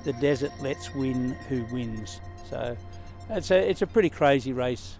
the desert lets win who wins. So it's a pretty crazy race.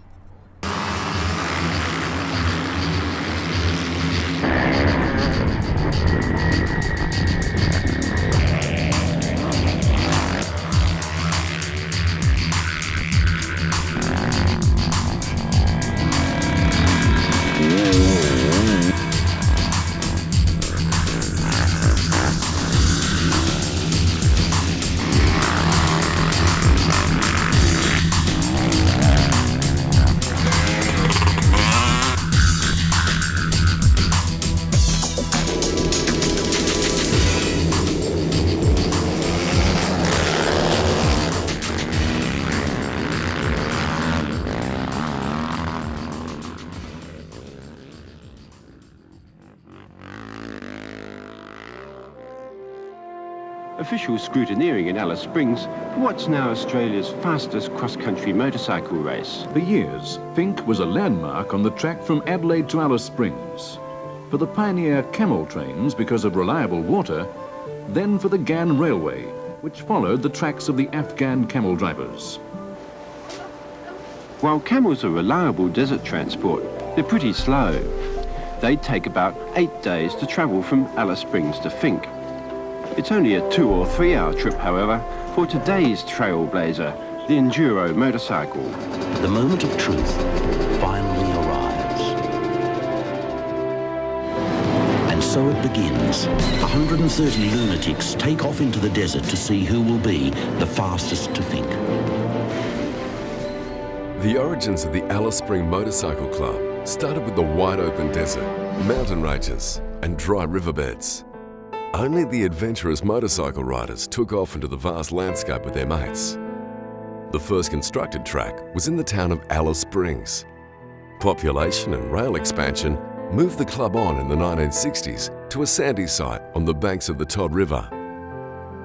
Official scrutineering in Alice Springs for what's now Australia's fastest cross-country motorcycle race. For years, Finke was a landmark on the track from Adelaide to Alice Springs. For the pioneer camel trains because of reliable water, then for the Ghan Railway, which followed the tracks of the Afghan camel drivers. While camels are reliable desert transport, they're pretty slow. They take about 8 days to travel from Alice Springs to Finke. It's only a 2 or 3 hour trip, however, for today's trailblazer, the Enduro motorcycle. The moment of truth finally arrives. And so it begins. 130 lunatics take off into the desert to see who will be the fastest to Finke. The origins of the Alice Spring Motorcycle Club started with the wide open desert, mountain ranges and dry riverbeds. Only the adventurous motorcycle riders took off into the vast landscape with their mates. The first constructed track was in the town of Alice Springs. Population and rail expansion moved the club on in the 1960s to a sandy site on the banks of the Todd River.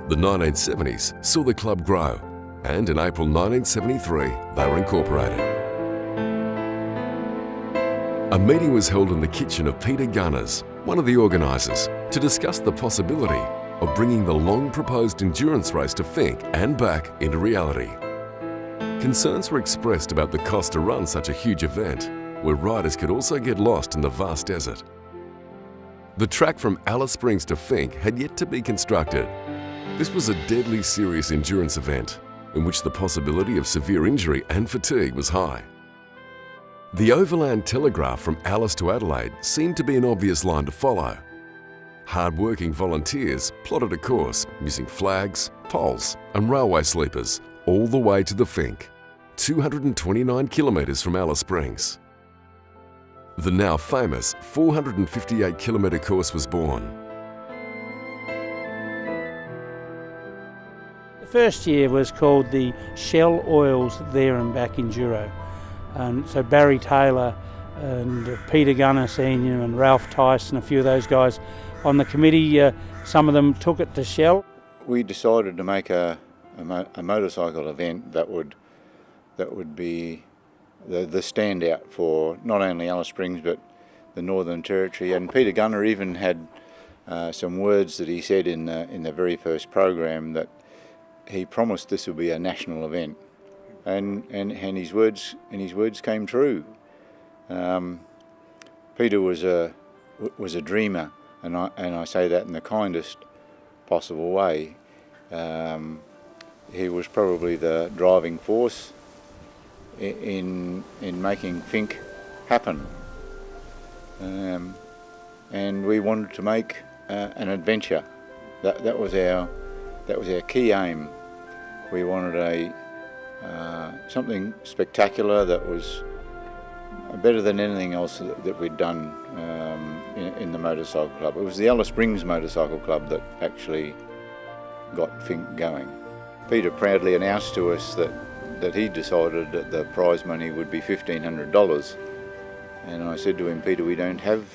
The 1970s saw the club grow, and in April 1973 they were incorporated. A meeting was held in the kitchen of Peter Gunners, one of the organisers, to discuss the possibility of bringing the long-proposed endurance race to Finke and back into reality. Concerns were expressed about the cost to run such a huge event, where riders could also get lost in the vast desert. The track from Alice Springs to Finke had yet to be constructed. This was a deadly serious endurance event, in which the possibility of severe injury and fatigue was high. The overland telegraph from Alice to Adelaide seemed to be an obvious line to follow. Hard-working volunteers plotted a course using flags, poles and railway sleepers all the way to the Finke, 229 kilometres from Alice Springs. The now famous 458-kilometre course was born. The first year was called the Shell Oils There and Back Enduro. And so Barry Taylor and Peter Gunner Senior and Ralph Tyson, a few of those guys on the committee, some of them took it to Shell. We decided to make a motorcycle event that would be the standout for not only Alice Springs but the Northern Territory. And Peter Gunner even had some words that he said in the very first program, that he promised this would be a national event, and his words came true. Peter was a dreamer, and I say that in the kindest possible way. He was probably the driving force in making Finke happen, and we wanted to make an adventure. That was our key aim. We wanted something spectacular that was better than anything else that we'd done in the motorcycle club. It was the Alice Springs Motorcycle Club that actually got Finke going. Peter proudly announced to us that he decided that the prize money would be $1,500, and I said to him, Peter, we don't have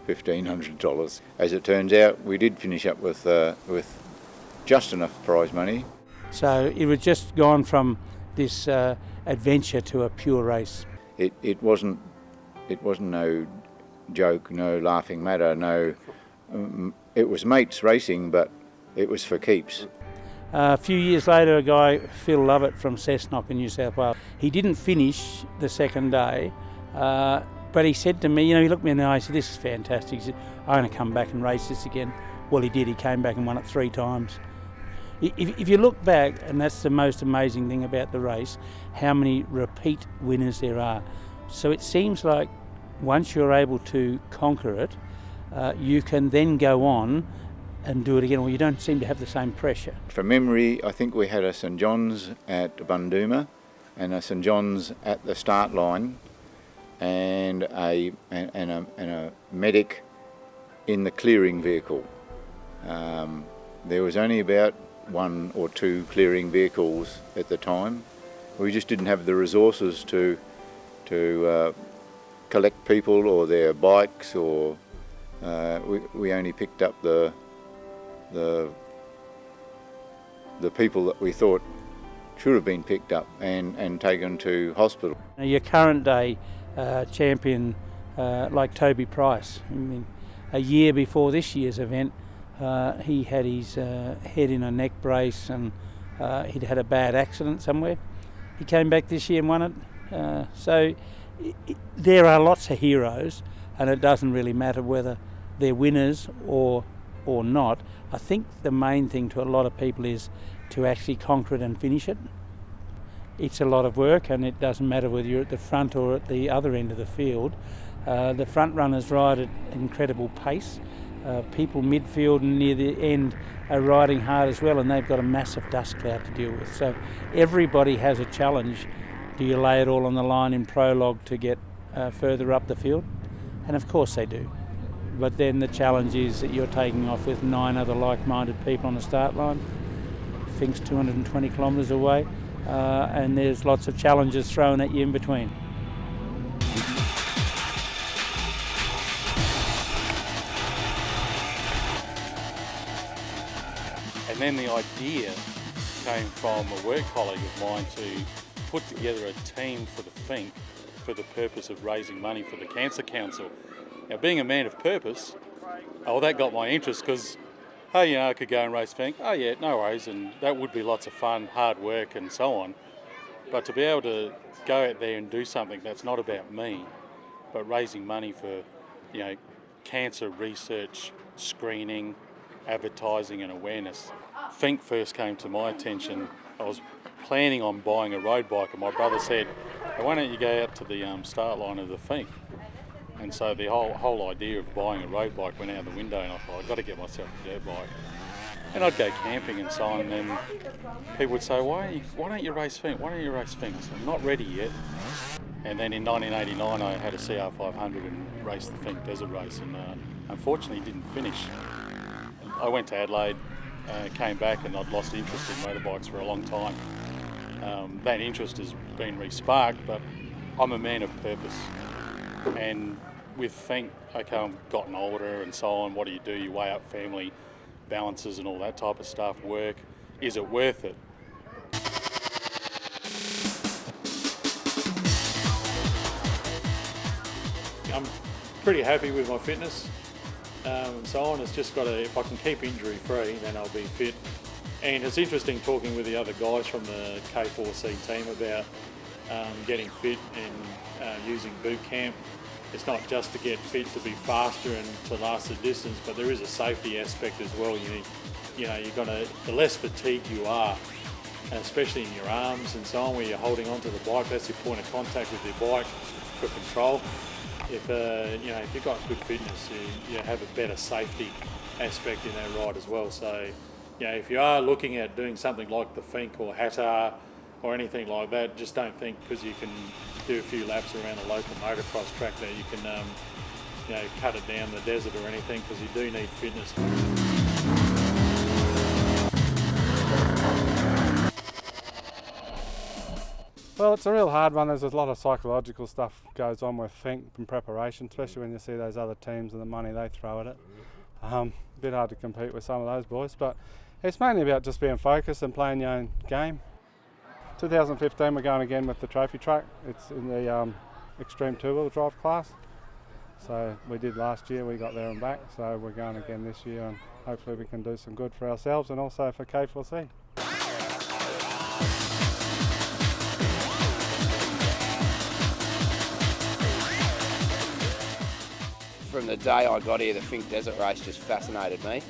$1,500. As it turns out, we did finish up with just enough prize money. So it was just gone from this adventure to a pure race. It wasn't no joke, no laughing matter, no. It was mates racing, but it was for keeps. A few years later, a guy, Phil Lovett from Cessnock in New South Wales, he didn't finish the second day, but he said to me, you know, he looked me in the eye, he said, this is fantastic. He said, I'm going to come back and race this again. Well, he did. He came back and won it 3 times. If you look back, and that's the most amazing thing about the race, how many repeat winners there are. So it seems like once you're able to conquer it, you can then go on and do it again, or you don't seem to have the same pressure. From memory, I think we had a St John's at Bundooma and a St John's at the start line, and a medic in the clearing vehicle. There was only about 1 or 2 clearing vehicles at the time. We just didn't have the resources to collect people or their bikes, or we only picked up the people that we thought should have been picked up and taken to hospital. Now, your current day champion, like Toby Price, I mean, a year before this year's event, he had his head in a neck brace, and he'd had a bad accident somewhere. He came back this year and won it. So there are lots of heroes, and it doesn't really matter whether they're winners or not. I think the main thing to a lot of people is to actually conquer it and finish it. It's a lot of work, and it doesn't matter whether you're at the front or at the other end of the field. The front runners ride at incredible pace. People midfield and near the end are riding hard as well, and they've got a massive dust cloud to deal with. So everybody has a challenge. Do you lay it all on the line in prologue to get further up the field? And of course they do. But then the challenge is that you're taking off with 9 other like-minded people on the start line. Fink's 220 kilometres away, and there's lots of challenges thrown at you in between. And then the idea came from a work colleague of mine to put together a team for the Finke for the purpose of raising money for the Cancer Council. Now, being a man of purpose, that got my interest, because, hey, you know, I could go and race Finke. Oh yeah, no worries, and that would be lots of fun, hard work and so on. But to be able to go out there and do something that's not about me, but raising money for, you know, cancer research, screening, advertising and awareness. Finke first came to my attention. I was planning on buying a road bike, and my brother said, hey, why don't you go out to the start line of the Finke? And so the whole idea of buying a road bike went out the window, and I thought, I've got to get myself a dirt bike. And I'd go camping and so on, and then people would say, why don't you race Finke? Why don't you race Finke? So I'm not ready yet. And then in 1989 I had a CR500 and raced the Finke Desert Race, and unfortunately didn't finish. I went to Adelaide, came back, and I'd lost interest in motorbikes for a long time. That interest has been re-sparked, but I'm a man of purpose. And with Finke, okay, I've gotten older and so on. What do? You weigh up family balances and all that type of stuff, work. Is it worth it? I'm pretty happy with my fitness and so on. It's just got to, if I can keep injury free, then I'll be fit. And it's interesting talking with the other guys from the K4C team about getting fit and using boot camp. It's not just to get fit to be faster and to last the distance, but there is a safety aspect as well. The less fatigued you are, and especially in your arms and so on, where you're holding onto the bike, that's your point of contact with your bike for control. If you've got good fitness, you have a better safety aspect in that ride as well. So, if you are looking at doing something like the Finke or Hattar or anything like that, just don't think because you can do a few laps around a local motocross track that you can cut it down the desert or anything, because you do need fitness. Well, it's a real hard one. There's a lot of psychological stuff goes on with Finke in preparation, especially when you see those other teams and the money they throw at it. A bit hard to compete with some of those boys, but it's mainly about just being focused and playing your own game. 2015 we're going again with the trophy truck. It's in the extreme two-wheel drive class. So we did last year, we got there and back, so we're going again this year, and hopefully we can do some good for ourselves and also for K4C. the day I got here, the Finke Desert Race just fascinated me.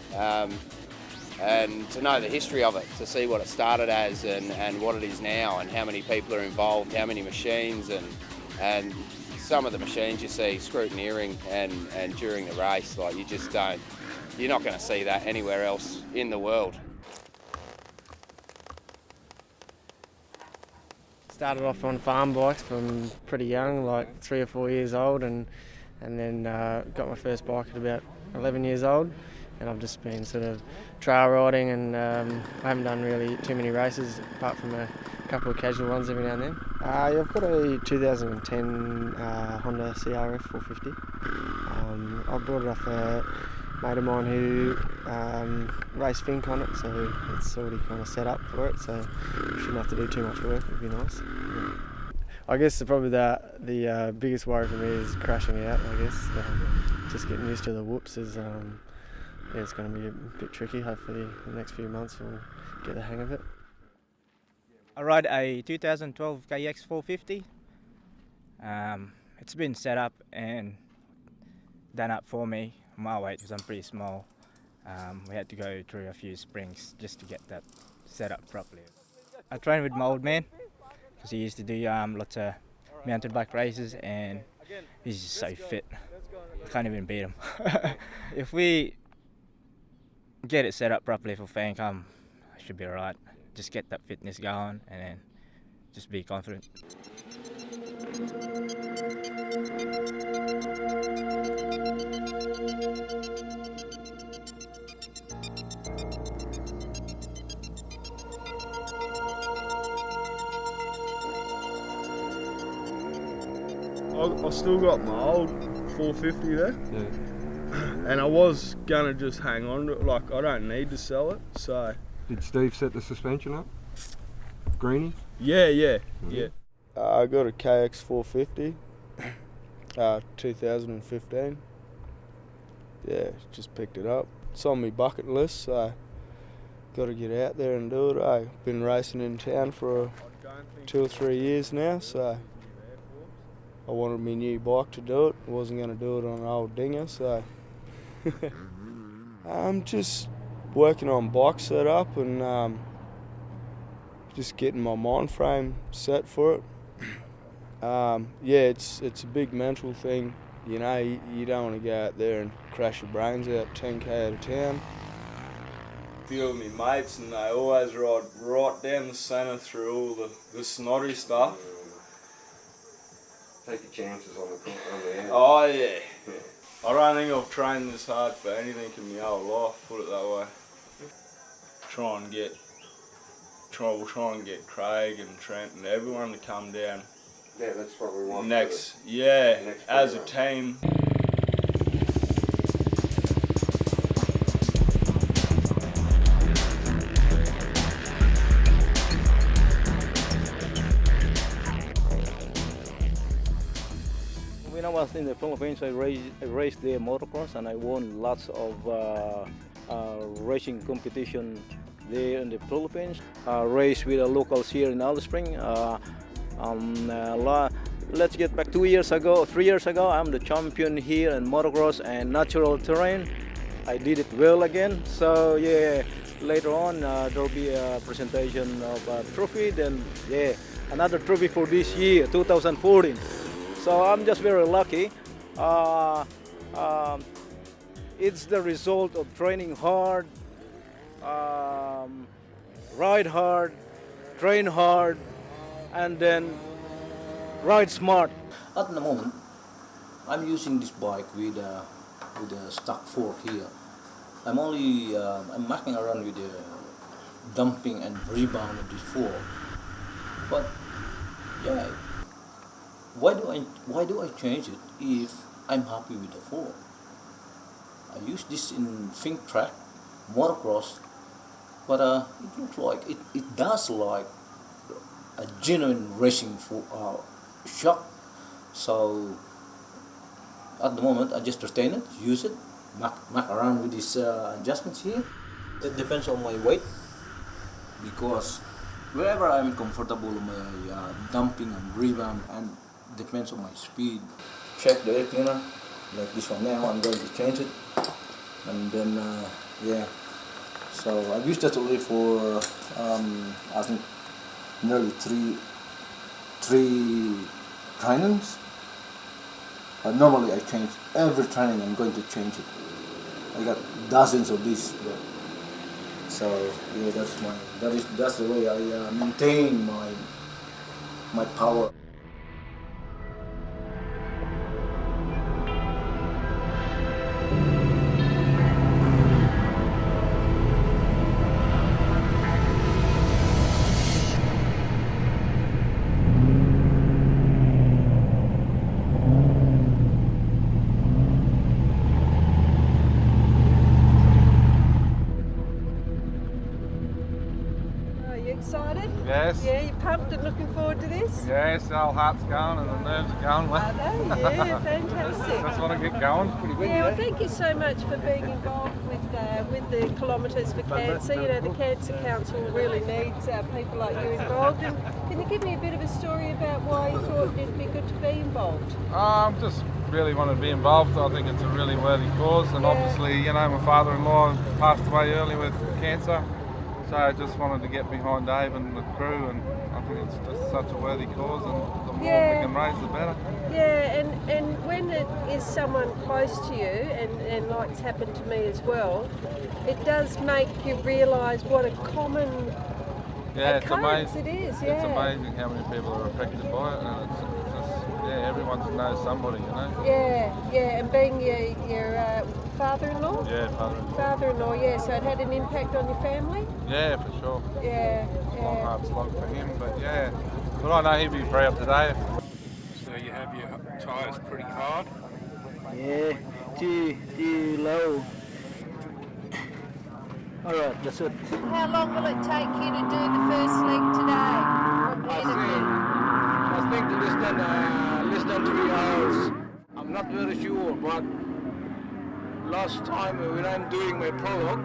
And to know the history of it, to see what it started as and what it is now, and how many people are involved, how many machines, and some of the machines you see scrutineering and during the race, like you just don't, you're not going to see that anywhere else in the world. Started off on farm bikes from pretty young, like 3 or 4 years old, and then got my first bike at about 11 years old, and I've just been sort of trail riding, and I haven't done really too many races apart from a couple of casual ones every now and then. I've got a 2010 Honda CRF 450. I brought it off a mate of mine who raced Finke on it, so it's already kind of set up for it, so we shouldn't have to do too much work. It'd be nice. Yeah. I guess probably the biggest worry for me is crashing out. I guess just getting used to the whoops is yeah, it's going to be a bit tricky. Hopefully the next few months we'll get the hang of it. I ride a 2012 KX 450. It's been set up and done up for me my weight because I'm pretty small. We had to go through a few springs just to get that set up properly. I train with my old man because he used to do lots of mountain bike races, and he's just so fit. I can't even beat him. If we get it set up properly for Finke, I should be alright. Just get that fitness going and then just be confident. I still got my old 450 there, and I was gonna just hang on to it. Like, I don't need to sell it, so. Did Steve set the suspension up? Greenie? Yeah. I got a KX 450, 2015. Yeah, just picked it up. It's on my bucket list, so got to get out there and do it. I've been racing in town for 2 or 3 years now, so I wanted my new bike to do it. I wasn't going to do it on an old dinger, so I'm just working on bike setup and just getting my mind frame set for it. Yeah, it's a big mental thing. You know, you don't want to go out there and crash your brains out 10k out of town. A few of my mates, and they always ride right down the centre through all the snotty stuff. Take your chances on the end. Oh yeah. I don't think I've trained this hard for anything in my whole life, put it that way. We'll try and get Craig and Trent and everyone to come down. Yeah, that's what we want. Next as a team. When I was in the Philippines, I raced there motocross, and I won lots of racing competition there in the Philippines. Raced with the locals here in Alice Springs. Let's get back 3 years ago, I'm the champion here in motocross and natural terrain. I did it well again, so yeah, later on there'll be a presentation of a trophy, then yeah, another trophy for this year, 2014. So I'm just very lucky. It's the result of training hard, ride hard, train hard, and then ride smart. At the moment, I'm using this bike with a stock fork here. I'm mucking around with the dumping and rebound of this fork. But yeah, why do I change it if I'm happy with the fork? I use this in Finke track, motocross, but it looks like it does like a genuine racing shock. So at the moment I just retain it, use it, muck around with these adjustments here. It depends on my weight, because wherever I'm comfortable, my dumping and rebound, and depends on my speed. Check the air cleaner, like this one now. I'm going to change it, and then yeah. So I've used that already for I think nearly three trainings. But normally I change every training. I'm going to change it. I got dozens of these. So yeah, that's the way I maintain my power. Excited? Yes. Yeah, you pumped and looking forward to this? Yes, the whole heart's going and the nerves are going. Are they? Yeah, fantastic. Just want to get going. Pretty windy, Yeah, well, thank you so much for being involved with the Kilometres for Cancer. You know, the Cancer Council really needs people like you involved. And can you give me a bit of a story about why you thought it'd be good to be involved? Just really wanted to be involved. I think it's a really worthy cause, and obviously, you know, my father-in-law passed away early with cancer. So I just wanted to get behind Dave and the crew, and I think it's just such a worthy cause, and the more we can raise, the better. Yeah, and when it is someone close to you, and like it's happened to me as well, it does make you realise what a common it's amazing. It is, It's amazing how many people are affected by it, and it's just, everyone knows somebody, you know. Yeah, and being your father-in-law? Yeah, father-in-law. Father-in-law, yeah, so it had an impact on your family? Yeah, for sure. Yeah. It's a long, hard slog for him, but yeah. But I know he'd be proud today. So you have your tyres pretty hard? Yeah, too low. Alright, that's it. How long will it take you to do the first leg today? I think less than 3 hours. I'm not very sure, but last time when I'm doing my prologue,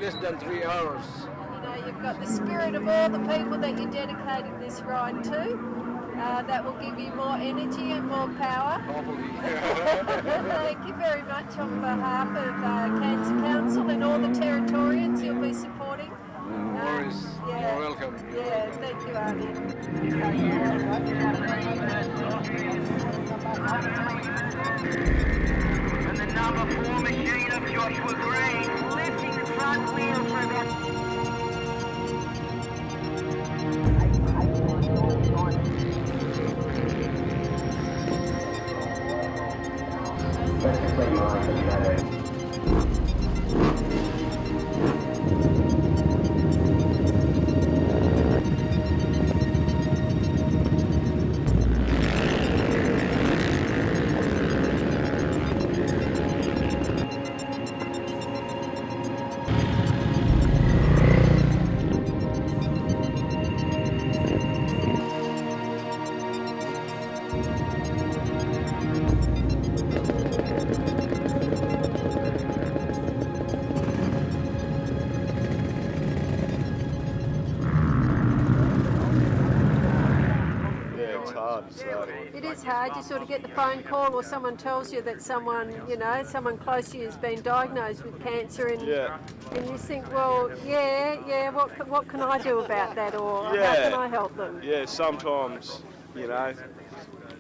less than 3 hours. You know, you've got the spirit of all the people that you're dedicating this ride to. That will give you more energy and more power. Thank you very much on behalf of Cancer Council and all the Territorians you'll be supporting. No worries. You're welcome. Yeah, thank you, Arnie. And the number 4 machine of Joshua Green lifting the front wheel for about... It is hard. You sort of get the phone call, or someone tells you that someone close to you has been diagnosed with cancer, and you think, well, what can I do about that, or how can I help them? Yeah, sometimes, you know,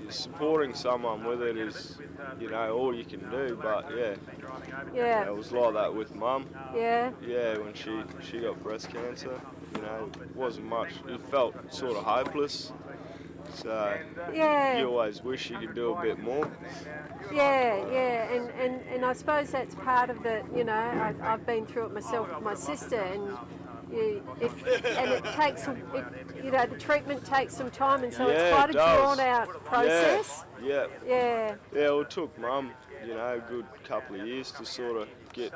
supporting someone with it is, you know, all you can do. But yeah, it was like that with Mum. Yeah, when she got breast cancer, you know, it wasn't much. It felt sort of hopeless. So you always wish you could do a bit more. and I suppose that's part of the, you know, I've been through it myself with my sister, and it takes, you know, the treatment takes some time, and so it's quite a drawn out process. Yeah, well, it took Mum, you know, a good couple of years to sort of get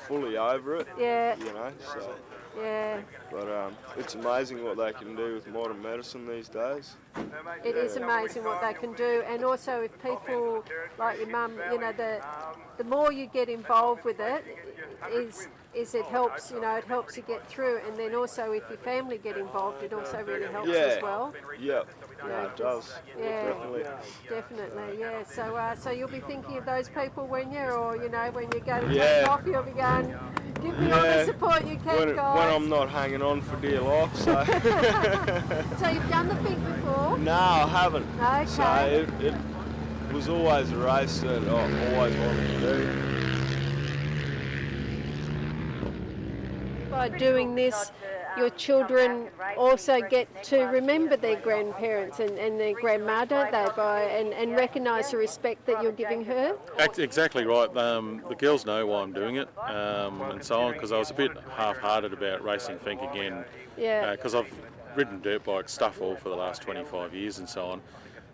fully over it. You know, so. But it's amazing what they can do with modern medicine these days. It is amazing what they can do, and also if people like your mum, you know, the more you get involved with it, is it helps, you know, it helps you get through, and then also if your family get involved, it also really helps as well. Yeah, No, it does. Yeah, Definitely. definitely. Yeah. So you'll be thinking of those people when you're, when you go to Yeah. take off, you'll be going, give me all the support you can, when guys. I'm not hanging on for dear life. So. So you've done the Finke before? No, I haven't. Okay. So it was always a race that I always wanted to do. By doing this, your children also get to remember their grandparents and their grandma, don't they, and recognise the respect that you're giving her? Exactly right. The girls know why I'm doing it and so on, because I was a bit half-hearted about racing Finke again. Yeah. Because I've ridden dirt bike stuff all for the last 25 years and so on.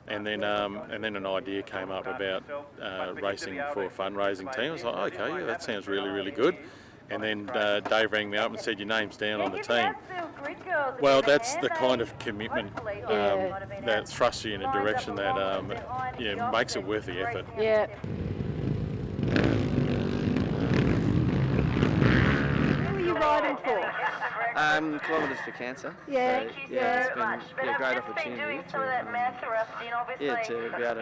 And then an idea came up about racing for a fundraising team. I was like, okay, yeah, that sounds really, really good. And then Dave rang me up and said, your name's down on the team. Well, that's the kind of commitment that thrusts you in a direction that makes it worth the effort. Yeah. Who are you riding for? Kilometres for Cancer. Yeah, so, it's been a great opportunity to be able to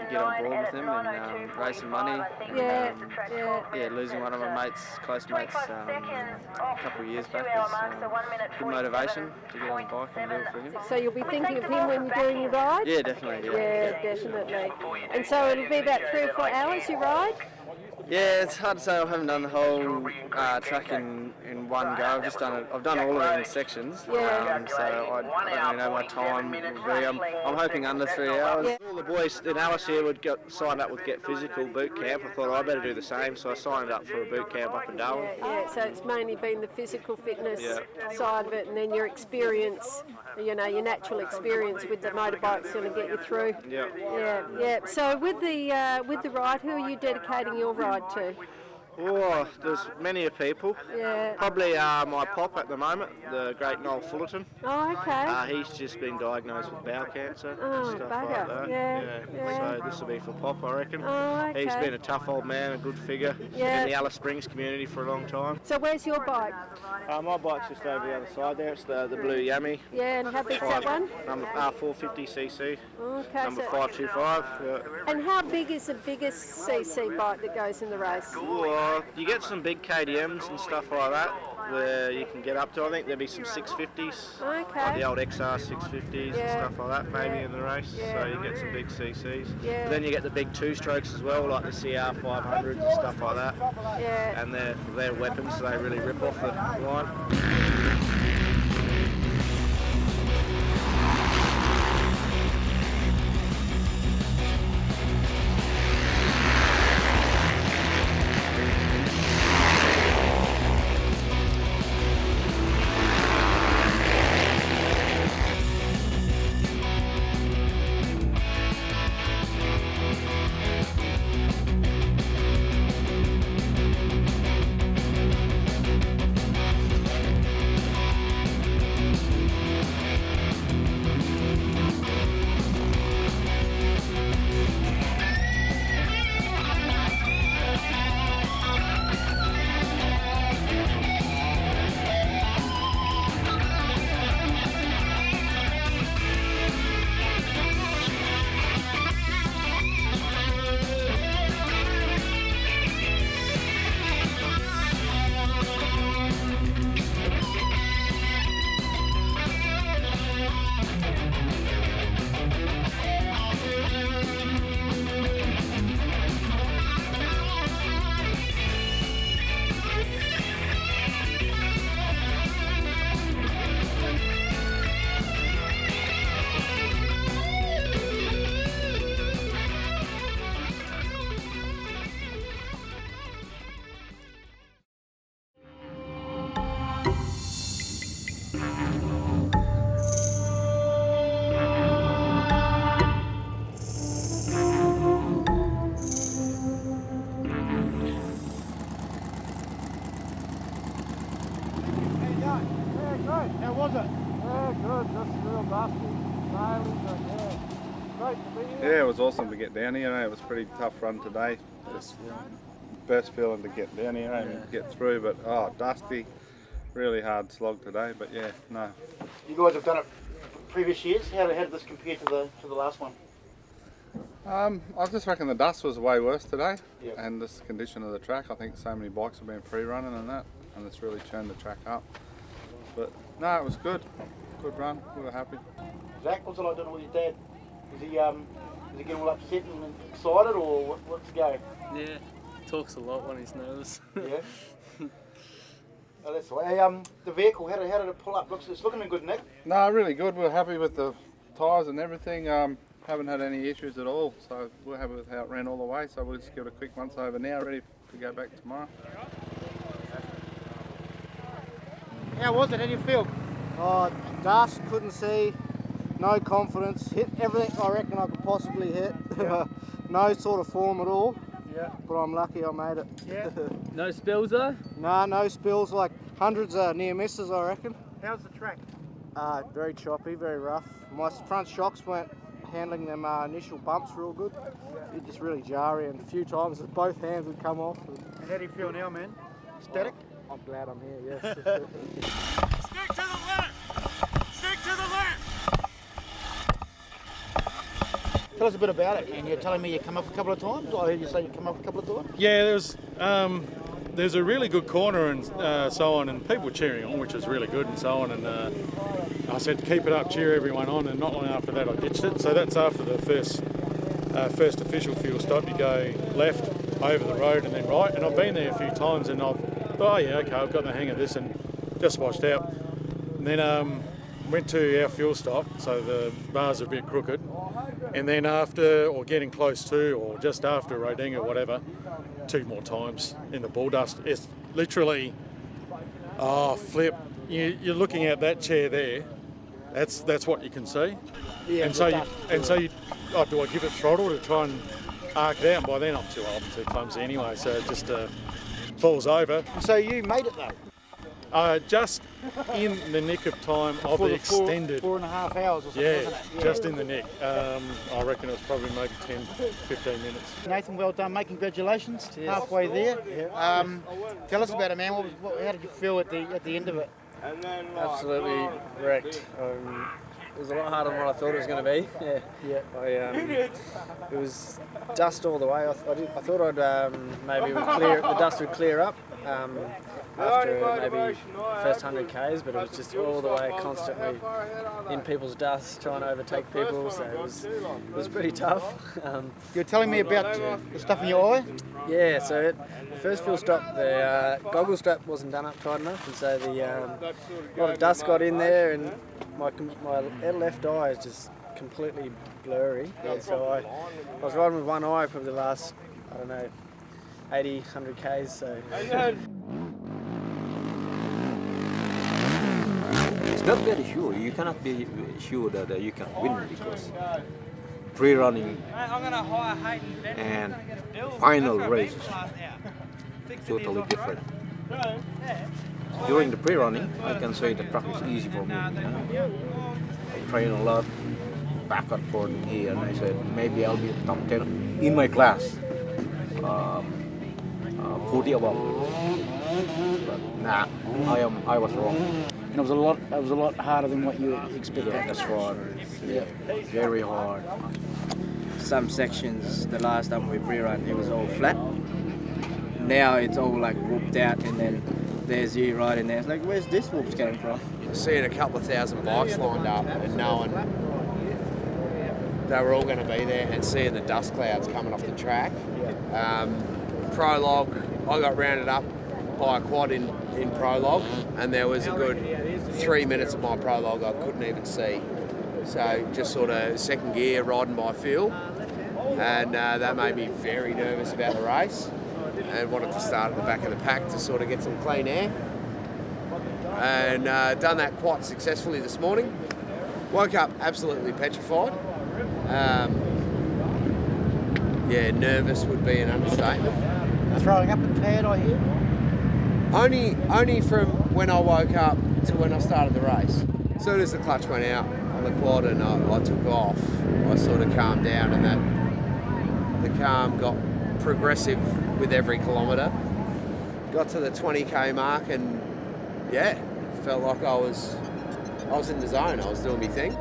get on board with them and raise some money. And, losing one of my mates, close mates, a couple of years back was good motivation to get on the bike and do it for him. So you'll be thinking of him when you're doing your ride? Yeah, definitely. Yeah, definitely. And so it'll be about 3 or 4 hours you ride? Yeah, it's hard to say. I haven't done the whole track in one go. I've just done it. I've done all of it in sections. So I don't really know my time will be. I'm hoping under 3 hours. Yeah. All the boys in Alice here would get signed up with Get Physical boot camp. I thought I better do the same, so I signed up for a boot camp up in Darwin. Yeah, so it's mainly been the physical fitness side of it, and then your experience, your natural experience with the motorbike's going to get you through. Yeah. So with the ride, who are you dedicating your ride to? Oh, there's many people. Yeah. Probably my pop at the moment, the great Noel Fullerton. Oh, okay. He's just been diagnosed with bowel cancer Oh, and stuff bugger. like that. Yeah. So this will be for Pop, I reckon. Oh, okay. He's been a tough old man, a good figure in the Alice Springs community for a long time. So where's your bike? My bike's just over the other side there. It's the blue Yummy. Yeah, and how big's that one? Number 450cc. Okay. Number 525. And how big is the biggest CC bike that goes in the race? Well, you get some big KDMs and stuff like that where you can get up to. I think there'll be some 650s, like the old XR 650s and stuff like that maybe in the race. So you get some big CCs. Yeah. But then you get the big two-strokes as well, like the CR 500s and stuff like that. Yeah. And they're weapons, so they really rip off the line. How was it? Yeah, good. Just real dusty. Great to be here. Yeah, it was awesome to get down here. It was a pretty tough run today. Best feeling to get down here and get through, but dusty. Really hard slog today, but yeah, no. You guys have done it previous years? How did this compare to the last one? I just reckon the dust was way worse today, Yep. and this condition of the track. I think so many bikes have been free-running and that, and it's really turned the track up. But no, it was good. Good run. We were happy. Zach, what's it like doing it with your dad? Is he getting all upset and excited, or what's the go? Yeah, talks a lot when he's nervous. Yeah. Oh, that's all right. Hey, the vehicle, how did it pull up? It's looking in good nick. No, really good. We're happy with the tyres and everything. Haven't had any issues at all, so we're happy with how it ran all the way. So we'll just give it a quick once over now, ready to go back tomorrow. How was it? How do you feel? Oh, dust, couldn't see, no confidence, hit everything I reckon I could possibly hit. Yeah. No sort of form at all. Yeah. But I'm lucky I made it. Yeah. No spills though? Nah, no spills, like hundreds of near misses I reckon. How's the track? Very choppy, very rough. My front shocks weren't handling them initial bumps real good. It just really jarry, and a few times both hands would come off. And how do you feel now, man? Static? I'm glad I'm here, yes. Stick to the left! Stick to the left! Tell us a bit about it. And you're telling me you come up a couple of times? I heard you say you come up a couple of times. Yeah, there's a really good corner and so on, and people were cheering on, which was really good and so on. And I said, keep it up, cheer everyone on. And not long after that, I ditched it. So that's after the first official fuel stop. You go left over the road and then right. And I've been there a few times, and I've thought, oh yeah, okay, I've got the hang of this, and just washed out. And then went to our fuel stop, so the bars are a bit crooked. And then after, or getting close to, or just after Roding or whatever, 2 more times in the ball dust. It's literally, flip. You're looking at that chair there. That's what you can see. Yeah, and so do I give it throttle to try and arc it out? And by then I'm too old and too clumsy anyway, so it just falls over. So you made it though? Just in the nick of time of the extended 4.5 hours or something, yeah, wasn't it? Yeah, just in the nick. I reckon it was probably maybe 10, 15 minutes. Nathan, well done, mate. Congratulations. Cheers. Halfway there. Tell us about it, man. How did you feel at the end of it? Absolutely wrecked. It was a lot harder than what I thought it was going to be. Yeah. It was dust all the way. I thought I'd maybe the dust would clear up after maybe first 100 k's, but it was just all the way constantly in people's dust, trying to overtake people. So it was pretty tough. You're telling me about the stuff in your eye? Yeah. So the first fuel stop, the goggle strap wasn't done up tight enough, and so a lot of dust got in there, and my left eye is just completely blurry. Yeah, so I was riding with one eye for the last, 80, 100 k's. So. It's not very sure. You cannot be sure that you can win, because pre-running and final race is totally different. During the pre-running, I can say the track is easy for me. I train a lot, back and forth here, and I said maybe I'll be top 10 in my class, 40 above. But nah, I was wrong. And it was a lot harder than what you expected. Yeah, that's right. Yeah, very hard. Some sections, the last time we pre-run, it was all flat. Now it's all like whooped out, and then there's you right in there. It's like, where's this whoops coming from? Seeing a couple of thousand bikes lined up and knowing they were all going to be there, and seeing the dust clouds coming off the track. Prologue, I got rounded up by a quad in prologue, and there was a good 3 minutes of my prologue I couldn't even see. So just sort of second gear, riding by feel, and that made me very nervous about the race, and wanted to start at the back of the pack to sort of get some clean air. And done that quite successfully this morning. Woke up absolutely petrified. Nervous would be an understatement. Throwing up a pad, I hear? Only from when I woke up to when I started the race. As soon as the clutch went out on the quad and I took off, I sort of calmed down, and the calm got progressive with every kilometre. Got to the 20k mark, and felt like I was I was in the zone, I was doing my thing.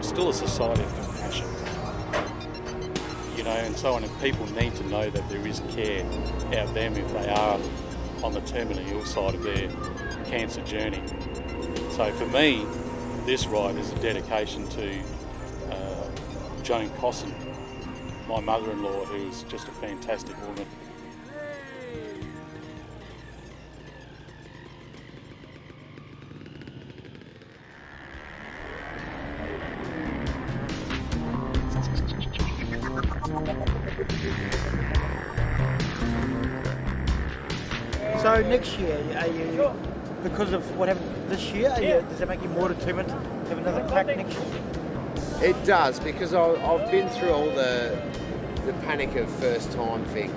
Still a society of compassion, you know, and so on, and people need to know that there is care out them if they are on the terminally ill side of their cancer journey. So for me, this ride is a dedication to Joan Cosson, my mother-in-law, who is just a fantastic woman. So next year, are you, because of what happened this year, does that make you more determined to have another crack next year? It does, because I've been through all the panic of first time thing.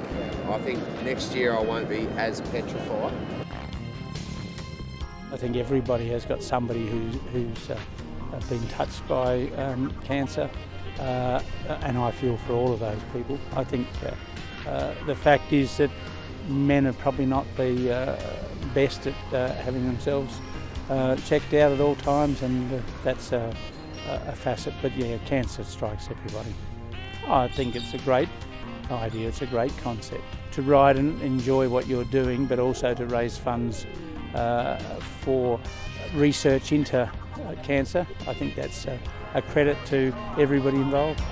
I think next year I won't be as petrified. I think everybody has got somebody who's been touched by cancer, and I feel for all of those people. I think the fact is that men are probably not the best at having themselves checked out at all times, and that's a facet. But yeah, cancer strikes everybody. I think it's a great idea, it's a great concept to ride and enjoy what you're doing, but also to raise funds for research into cancer. I think that's a credit to everybody involved.